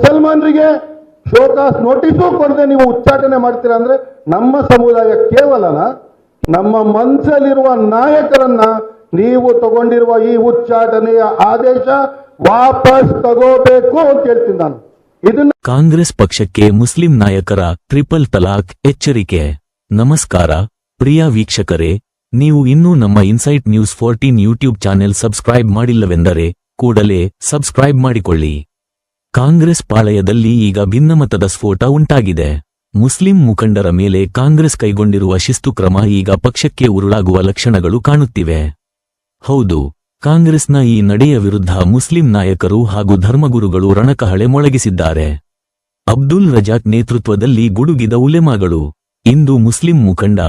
ಮುಸಲ್ಮಾನರಿಗೆ show cause notice ಕೊಡದೆ ನೀವು ಉಚ್ಚಾಟನೆ ಮಾಡ್ತೀರಾ ಅಂದ್ರೆ ನಮ್ಮ ಸಮುದಾಯ ಕೇವಲನ ನಮ್ಮ ಮನಸ್ಸಲ್ಲಿರುವ ನಾಯಕರನ್ನ ನೀವು ತಗೊಂಡಿರುವ ಈ ಉಚ್ಚಾಟನೆಯ ಆದೇಶ ವಾಪಸ್ ತಗೋಬೇಕು ಅಂತ ಹೇಳ್ತೀನಿ ನಾನು. ಇದನ್ನ ಕಾಂಗ್ರೆಸ್ ಪಕ್ಷಕ್ಕೆ ಮುಸ್ಲಿಂ ನಾಯಕರ ಟ್ರಿಪಲ್ ತಲಾಕ್ ಎಚ್ಚರಿಕೆ. ನಮಸ್ಕಾರ ಪ್ರಿಯ ವೀಕ್ಷಕರೇ, ನೀವು ಇನ್ನೂ ನಮ್ಮ Insight News 14 YouTube channel subscribe ಮಾಡಿಲ್ಲವೆಂದರೆ ಕೂಡಲೇ ಸಬ್ಸ್ಕ್ರೈಬ್ ಮಾಡಿಕೊಳ್ಳಿ. ಕಾಂಗ್ರೆಸ್ ಪಾಳಯದಲ್ಲಿ ಈಗ ಭಿನ್ನಮತದ ಸ್ಫೋಟ ಉಂಟಾಗಿದೆ. ಮುಸ್ಲಿಂ ಮುಖಂಡರ ಮೇಲೆ ಕಾಂಗ್ರೆಸ್ ಕೈಗೊಂಡಿರುವ ಶಿಸ್ತು ಕ್ರಮ ಈಗ ಪಕ್ಷಕ್ಕೆ ಉರುಳಾಗುವ ಲಕ್ಷಣಗಳು ಕಾಣುತ್ತಿವೆ. ಹೌದು, ಕಾಂಗ್ರೆಸ್ನ ಈ ನಡೆಯ ವಿರುದ್ಧ ಮುಸ್ಲಿಂ ನಾಯಕರು ಹಾಗೂ ಧರ್ಮಗುರುಗಳು ರಣಕಹಳೆ ಮೊಳಗಿಸಿದ್ದಾರೆ. ಅಬ್ದುಲ್ ರಜಾಕ್ ನೇತೃತ್ವದಲ್ಲಿ ಗುಡುಗಿದ ಉಲೆಮಾಗಳು. ಇಂದು ಮುಸ್ಲಿಂ ಮುಖಂಡ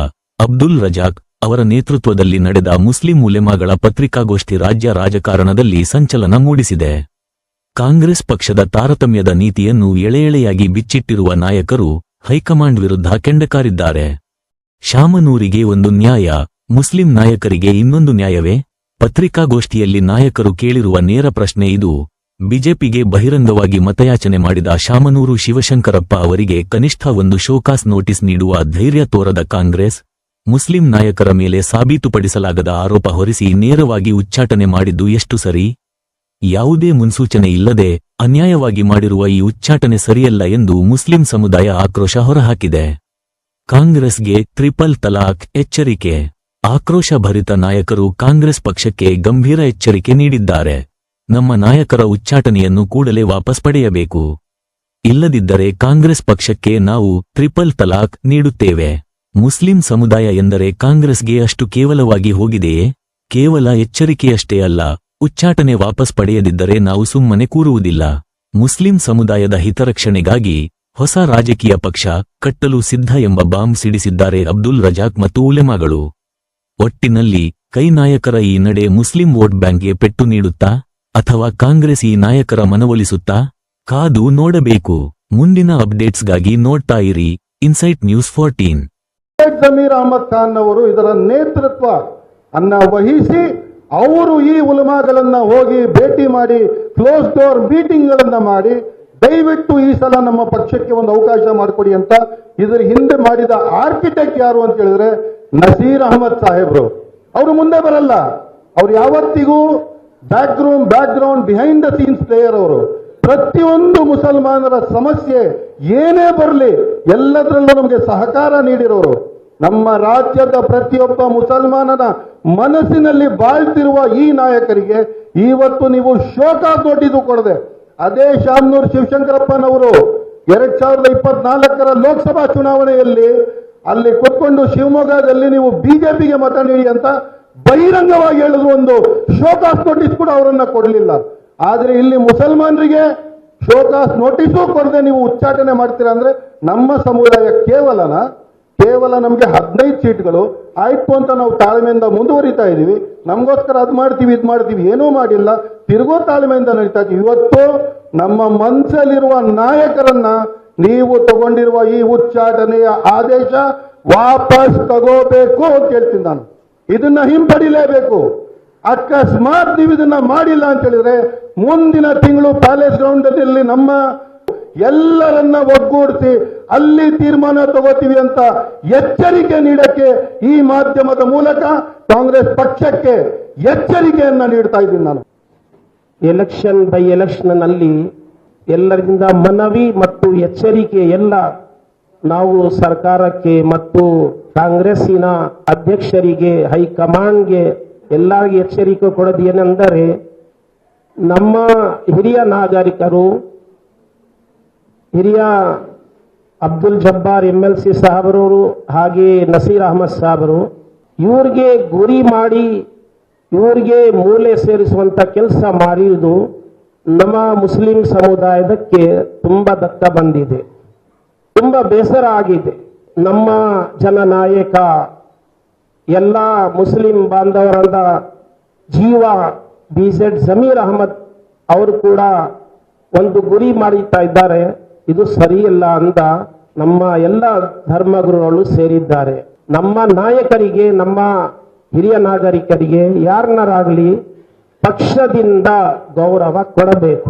ಅಬ್ದುಲ್ ರಜಾಕ್ ಅವರ ನೇತೃತ್ವದಲ್ಲಿ ನಡೆದ ಮುಸ್ಲಿಂ ಉಲೆಮಾಗಳ ಪತ್ರಿಕಾಗೋಷ್ಠಿ ರಾಜ್ಯ ರಾಜಕಾರಣದಲ್ಲಿ ಸಂಚಲನ ಮೂಡಿಸಿದೆ. ಕಾಂಗ್ರೆಸ್ ಪಕ್ಷದ ತಾರತಮ್ಯದ ನೀತಿಯನ್ನು ಎಳೆಎಳೆಯಾಗಿ ಬಿಚ್ಚಿಟ್ಟಿರುವ ನಾಯಕರು ಹೈಕಮಾಂಡ್ ವಿರುದ್ಧ ಕೆಂಡಕಾರಿದ್ದಾರೆ. ಶಾಮನೂರಿಗೆ ಒಂದು ನ್ಯಾಯ, ಮುಸ್ಲಿಂ ನಾಯಕರಿಗೆ ಇನ್ನೊಂದು ನ್ಯಾಯವೇ? ಪತ್ರಿಕಾಗೋಷ್ಠಿಯಲ್ಲಿ ನಾಯಕರು ಕೇಳಿರುವ ನೇರ ಪ್ರಶ್ನೆ ಇದು. ಬಿಜೆಪಿಗೆ ಬಹಿರಂಗವಾಗಿ ಮತಯಾಚನೆ ಮಾಡಿದ ಶಾಮನೂರು ಶಿವಶಂಕರಪ್ಪ ಅವರಿಗೆ ಕನಿಷ್ಠ ಒಂದು ಶೋಕಾಸ್ ನೋಟಿಸ್ ನೀಡುವ ಧೈರ್ಯ ತೋರದ ಕಾಂಗ್ರೆಸ್, ಮುಸ್ಲಿಂ ನಾಯಕರ ಮೇಲೆ ಸಾಬೀತುಪಡಿಸಲಾಗದ ಆರೋಪ ಹೊರಿಸಿ ನೇರವಾಗಿ ಉಚ್ಚಾಟನೆ ಮಾಡಿದ್ದು ಎಷ್ಟು ಸರಿ? ಯಾವುದೇ ಮುನ್ಸೂಚನೆ ಇಲ್ಲದೆ ಅನ್ಯಾಯವಾಗಿ ಮಾಡಿರುವ ಈ ಉಚ್ಚಾಟನೆ ಸರಿಯಲ್ಲ ಎಂದು ಮುಸ್ಲಿಂ ಸಮುದಾಯ ಆಕ್ರೋಶ ಹೊರಹಾಕಿದೆ. ಕಾಂಗ್ರೆಸ್ಗೆ ಟ್ರಿಪಲ್ ತಲಾಕ್ ಎಚ್ಚರಿಕೆ. ಆಕ್ರೋಶಭರಿತ ನಾಯಕರು ಕಾಂಗ್ರೆಸ್ ಪಕ್ಷಕ್ಕೆ ಗಂಭೀರ ಎಚ್ಚರಿಕೆ ನೀಡಿದ್ದಾರೆ. ನಮ್ಮ ನಾಯಕರ ಉಚ್ಚಾಟನೆಯನ್ನು ಕೂಡಲೇ ವಾಪಸ್ ಪಡೆಯಬೇಕು. ಇಲ್ಲದಿದ್ದರೆ ಕಾಂಗ್ರೆಸ್ ಪಕ್ಷಕ್ಕೆ ನಾವು ಟ್ರಿಪಲ್ ತಲಾಕ್ ನೀಡುತ್ತೇವೆ. ಮುಸ್ಲಿಂ ಸಮುದಾಯ ಎಂದರೆ ಕಾಂಗ್ರೆಸ್ಗೆ ಅಷ್ಟು ಕೇವಲವಾಗಿ ಹೋಗಿದೆಯೇ? ಕೇವಲ ಎಚ್ಚರಿಕೆಯಷ್ಟೇ ಅಲ್ಲ, ಉಚ್ಚಾಟನೆ ವಾಪಸ್ ಪಡೆಯದಿದ್ದರೆ ನಾವು ಸುಮ್ಮನೆ ಕೂರುವುದಿಲ್ಲ. ಮುಸ್ಲಿಂ ಸಮುದಾಯದ ಹಿತರಕ್ಷಣೆಗಾಗಿ ಹೊಸ ರಾಜಕೀಯ ಪಕ್ಷ ಕಟ್ಟಲು ಸಿದ್ಧ ಎಂಬ ಬಾಂಬ್ ಸಿಡಿಸಿದ್ದಾರೆ ಅಬ್ದುಲ್ ರಜಾಕ್ ಮತ್ತು ಉಲೆಮಾಗಳು. ಒಟ್ಟಿನಲ್ಲಿ ಕೈ ನಾಯಕರ ಈ ನಡೆ ಮುಸ್ಲಿಂ ವೋಟ್ ಬ್ಯಾಂಕ್ಗೆ ಪೆಟ್ಟು ನೀಡುತ್ತಾ ಅಥವಾ ಕಾಂಗ್ರೆಸ್ ಈ ನಾಯಕರ ಮನವೊಲಿಸುತ್ತಾ? ಕಾದು ನೋಡಬೇಕು. ಮುಂದಿನ ಅಪ್ಡೇಟ್ಸ್ಗಾಗಿ ನೋಡ್ತಾ ಇರಿ ಇನ್ಸೈಟ್ ನ್ಯೂಸ್ 14. ಜಮೀರ್ ಅಹಮದ್ ಖಾನ್ ಅವರು ಇದರ ನೇತೃತ್ವ ಅನ್ನ ವಹಿಸಿ ಅವರು ಈ ಉಲಮಾಗಳನ್ನ ಹೋಗಿ ಭೇಟಿ ಮಾಡಿ ಕ್ಲೋಸ್ ಡೋರ್ ಮೀಟಿಂಗ್ ಗಳನ್ನ ಮಾಡಿ ದಯವಿಟ್ಟು ಈ ಸಲ ನಮ್ಮ ಪಕ್ಷಕ್ಕೆ ಒಂದು ಅವಕಾಶ ಮಾಡಿಕೊಡಿ ಅಂತ ಇದರ ಹಿಂದೆ ಮಾಡಿದ ಆರ್ಕಿಟೆಕ್ಟ್ ಯಾರು ಅಂತ ಹೇಳಿದ್ರೆ ನಸೀರ್ ಅಹಮದ್ ಸಾಹೇಬ್ರು. ಅವರು ಮುಂದೆ ಬರಲ್ಲ. ಅವ್ರು ಯಾವತ್ತಿಗೂ background behind the scenes player. ಅವರು ಪ್ರತಿಯೊಂದು ಮುಸಲ್ಮಾನರ ಸಮಸ್ಯೆ ಏನೇ ಬರಲಿ ಎಲ್ಲದರಲ್ಲೂ ನಮಗೆ ಸಹಕಾರ ನೀಡಿರೋರು. ನಮ್ಮ ರಾಜ್ಯದ ಪ್ರತಿಯೊಬ್ಬ ಮುಸಲ್ಮಾನನ ಮನಸ್ಸಿನಲ್ಲಿ ಬಾಳ್ತಿರುವ ಈ ನಾಯಕರಿಗೆ ಇವತ್ತು ನೀವು ಶೋಕಾಸ್ ನೋಟಿಸ್ ಕೊಡದೆ ಅದೇ ಶಾಮನೂರು ಶಿವಶಂಕರಪ್ಪನವರು 2024ರ ಲೋಕಸಭಾ ಚುನಾವಣೆಯಲ್ಲಿ ಅಲ್ಲಿ ಕೂತ್ಕೊಂಡು ಶಿವಮೊಗ್ಗದಲ್ಲಿ ನೀವು ಬಿಜೆಪಿಗೆ ಮತ ನೀಡಿ ಅಂತ ಬಹಿರಂಗವಾಗಿ ಹೇಳಿದ್ರು. ಒಂದು ಶೋಕಾಸ್ ನೋಟಿಸ್ ಕೂಡ ಅವರನ್ನ ಕೊಡಲಿಲ್ಲ. ಆದ್ರೆ ಇಲ್ಲಿ ಮುಸಲ್ಮಾನರಿಗೆ ಶೋಕಾಸ್ ನೋಟಿಸು ಕೊಡದೆ ನೀವು ಉಚ್ಚಾಟನೆ ಮಾಡ್ತೀರಾ ಅಂದ್ರೆ ನಮ್ಮ ಸಮುದಾಯ ಕೇವಲ ನಮಗೆ 15 ಸೀಟ್ಗಳು ಆಯ್ತು ಅಂತ ನಾವು ತಾಳ್ಮೆಯಿಂದ ಮುಂದುವರಿತಾ ಇದೀವಿ. ನಮಗೋಸ್ಕರ ಅದು ಮಾಡ್ತೀವಿ ಇದು ಮಾಡ್ತೀವಿ ಏನೂ ಮಾಡಿಲ್ಲ, ತಿರುಗೋ ತಾಳ್ಮೆಯಿಂದ ನಡೀತಾ ಇದ್ದೀವಿ. ಇವತ್ತು ನಮ್ಮ ಮನಸ್ಸಲ್ಲಿರುವ ನಾಯಕರನ್ನ ನೀವು ತಗೊಂಡಿರುವ ಈ ಉಚ್ಚಾಟನೆಯ ಆದೇಶ ವಾಪಸ್ ತಗೋಬೇಕು ಅಂತ ಹೇಳ್ತೀನಿ ನಾನು. ಇದನ್ನ ಹಿಂಪಡಿಲೇಬೇಕು. ಅಕಸ್ಮಾತ್ ನೀವು ಇದನ್ನ ಮಾಡಿಲ್ಲ ಅಂತ ಹೇಳಿದ್ರೆ ಮುಂದಿನ ತಿಂಗಳು ಪ್ಯಾಲೇಸ್ ಗ್ರೌಂಡ್ ಅಲ್ಲಿ ನಮ್ಮ ಎಲ್ಲರನ್ನ ಒಗ್ಗೂಡಿಸಿ ಅಲ್ಲಿ ತೀರ್ಮಾನ ತಗೋತೀವಿ ಅಂತ ಎಚ್ಚರಿಕೆ ನೀಡಕ್ಕೆ ಈ ಮಾಧ್ಯಮದ ಮೂಲಕ ಕಾಂಗ್ರೆಸ್ ಪಕ್ಷಕ್ಕೆ ಎಚ್ಚರಿಕೆಯನ್ನ ನೀಡ್ತಾ ಇದ್ದೀನಿ ನಾನು. ಎಲೆಕ್ಷನ್ ಬೈ ಎಲೆಕ್ಷನ್ ನಲ್ಲಿ ಎಲ್ಲರಿಂದ ಮನವಿ ಮತ್ತು ಎಚ್ಚರಿಕೆ ಎಲ್ಲ ನಾವು ಸರ್ಕಾರಕ್ಕೆ ಮತ್ತು ಕಾಂಗ್ರೆಸ್ಸಿನ ಅಧ್ಯಕ್ಷರಿಗೆ ಹೈಕಮಾಂಡ್ಗೆ ಎಲ್ಲರಿಗೆ ಎಚ್ಚರಿಕೆ ಕೊಡೋದು ಏನೆಂದರೆ, ನಮ್ಮ ಹಿರಿಯ ನಾಗರಿಕರು ಹಿರಿಯ ಅಬ್ದುಲ್ ಜಬ್ಬಾರ್ MLC ಸಾಹೇಬರವರು ಹಾಗೆ ನಸೀರ್ ಅಹಮದ್ ಸಾಹೇಬರು ಇವ್ರಿಗೆ ಗುರಿ ಮಾಡಿ ಇವ್ರಿಗೆ ಮೂಲೆ ಸೇರಿಸುವಂತ ಕೆಲಸ ಮಾಡಿರುವುದು ನಮ್ಮ ಮುಸ್ಲಿಂ ಸಮುದಾಯದಕ್ಕೆ ತುಂಬಾ ಧಕ್ಕ ಬಂದಿದೆ, ತುಂಬಾ ಬೇಸರ ಆಗಿದೆ. ನಮ್ಮ ಜನನಾಯಕ ಎಲ್ಲ ಮುಸ್ಲಿಂ ಬಾಂಧವರಾದ ಜೀವ BZ ಜಮೀರ್ ಅಹಮದ್ ಅವರು ಕೂಡ ಒಂದು ಗುರಿ ಮಾಡುತ್ತಾ ಇದ್ದಾರೆ. ಇದು ಸರಿಯಲ್ಲ ಅಂತ ನಮ್ಮ ಎಲ್ಲ ಧರ್ಮಗುರುಗಳು ಸೇರಿದ್ದಾರೆ. ನಮ್ಮ ನಾಯಕರಿಗೆ, ನಮ್ಮ ಹಿರಿಯ ನಾಗರಿಕರಿಗೆ ಯಾರನ್ನಾಗಲಿ ಪಕ್ಷದಿಂದ ಗೌರವ ಕೊಡಬೇಕು.